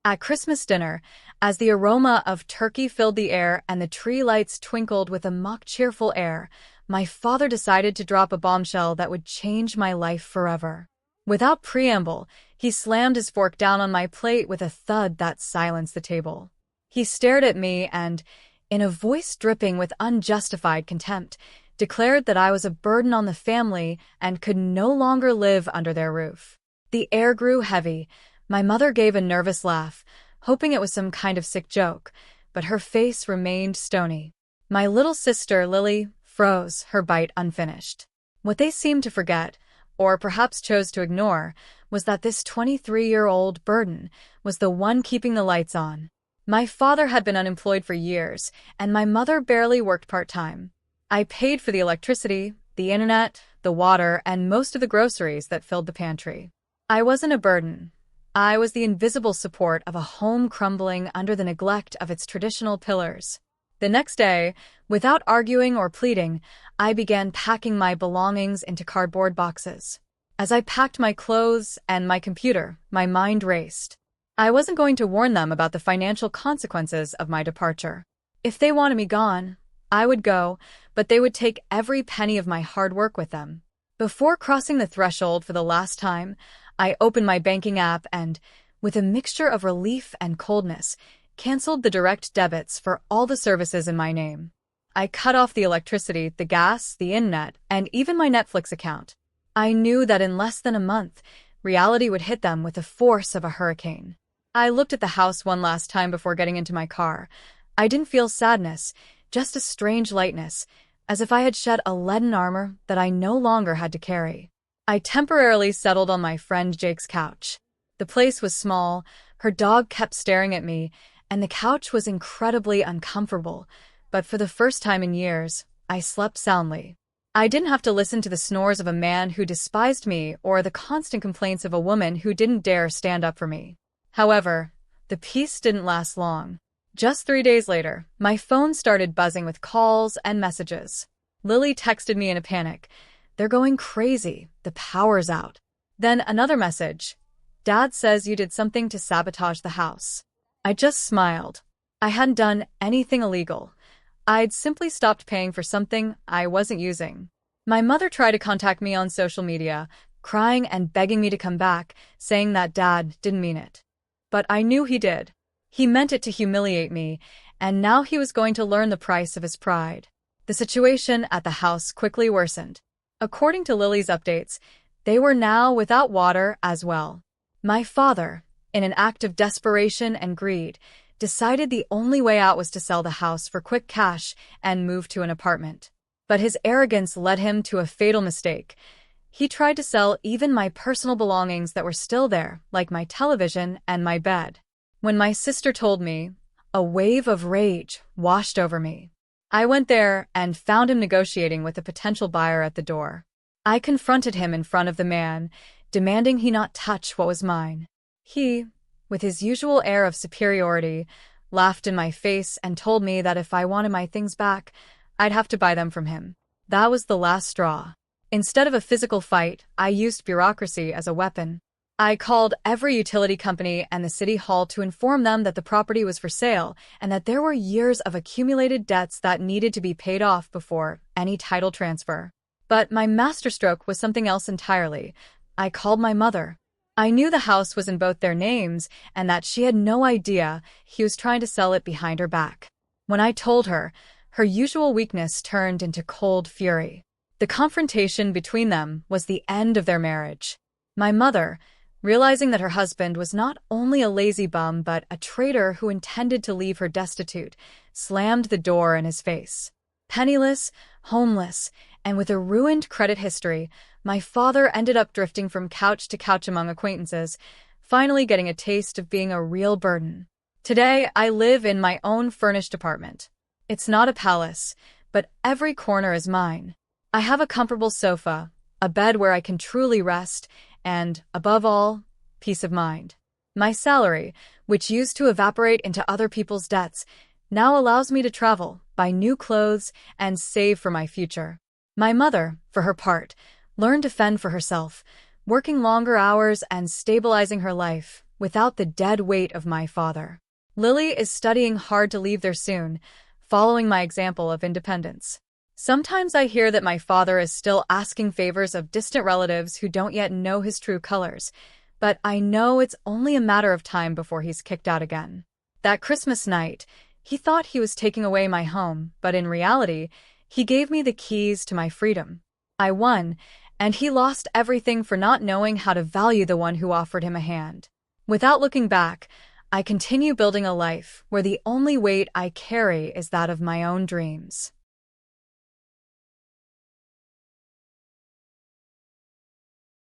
At Christmas dinner, as the aroma of turkey filled the air and the tree lights twinkled with a mock-cheerful air, my father decided to drop a bombshell that would change my life forever. Without preamble, he slammed his fork down on my plate with a thud that silenced the table. He stared at me and, in a voice dripping with unjustified contempt, declared that I was a burden on the family and could no longer live under their roof. The air grew heavy. My mother gave a nervous laugh, hoping it was some kind of sick joke, but her face remained stony. My little sister, Lily, froze, her bite unfinished. What they seemed to forget, or perhaps chose to ignore, was that this 23-year-old burden was the one keeping the lights on. My father had been unemployed for years, and my mother barely worked part-time. I paid for the electricity, the internet, the water, and most of the groceries that filled the pantry. I wasn't a burden. I was the invisible support of a home crumbling under the neglect of its traditional pillars. The next day, without arguing or pleading, I began packing my belongings into cardboard boxes. As I packed my clothes and my computer, my mind raced. I wasn't going to warn them about the financial consequences of my departure. If they wanted me gone, I would go, but they would take every penny of my hard work with them. Before crossing the threshold for the last time, I opened my banking app and, with a mixture of relief and coldness, canceled the direct debits for all the services in my name. I cut off the electricity, the gas, the internet, and even my Netflix account. I knew that in less than a month, reality would hit them with the force of a hurricane. I looked at the house one last time before getting into my car. I didn't feel sadness, just a strange lightness, as if I had shed a leaden armor that I no longer had to carry. I temporarily settled on my friend Jake's couch. The place was small, her dog kept staring at me, and the couch was incredibly uncomfortable, but for the first time in years, I slept soundly. I didn't have to listen to the snores of a man who despised me or the constant complaints of a woman who didn't dare stand up for me. However, the peace didn't last long. Just 3 days later, my phone started buzzing with calls and messages. Lily texted me in a panic. "They're going crazy. The power's out." Then another message. "Dad says you did something to sabotage the house." I just smiled. I hadn't done anything illegal. I'd simply stopped paying for something I wasn't using. My mother tried to contact me on social media, crying and begging me to come back, saying that Dad didn't mean it. But I knew he did. He meant it to humiliate me, and now he was going to learn the price of his pride. The situation at the house quickly worsened. According to Lily's updates, they were now without water as well. My father, in an act of desperation and greed, decided the only way out was to sell the house for quick cash and move to an apartment. But his arrogance led him to a fatal mistake. He tried to sell even my personal belongings that were still there, like my television and my bed. When my sister told me, a wave of rage washed over me. I went there and found him negotiating with a potential buyer at the door. I confronted him in front of the man, demanding he not touch what was mine. He, with his usual air of superiority, laughed in my face and told me that if I wanted my things back, I'd have to buy them from him. That was the last straw. Instead of a physical fight, I used bureaucracy as a weapon. I called every utility company and the city hall to inform them that the property was for sale and that there were years of accumulated debts that needed to be paid off before any title transfer. But my masterstroke was something else entirely. I called my mother. I knew the house was in both their names and that she had no idea he was trying to sell it behind her back. When I told her, her usual weakness turned into cold fury. The confrontation between them was the end of their marriage. My mother, realizing that her husband was not only a lazy bum but a traitor who intended to leave her destitute, slammed the door in his face. Penniless, homeless, and with a ruined credit history, my father ended up drifting from couch to couch among acquaintances, finally getting a taste of being a real burden. Today, I live in my own furnished apartment. It's not a palace, but every corner is mine. I have a comfortable sofa, a bed where I can truly rest, and, above all, peace of mind. My salary, which used to evaporate into other people's debts, now allows me to travel, buy new clothes, and save for my future. My mother, for her part, learned to fend for herself, working longer hours and stabilizing her life, without the dead weight of my father. Lily is studying hard to leave there soon, following my example of independence. Sometimes I hear that my father is still asking favors of distant relatives who don't yet know his true colors, but I know it's only a matter of time before he's kicked out again. That Christmas night, he thought he was taking away my home, but in reality, he gave me the keys to my freedom. I won, and he lost everything for not knowing how to value the one who offered him a hand. Without looking back, I continue building a life where the only weight I carry is that of my own dreams.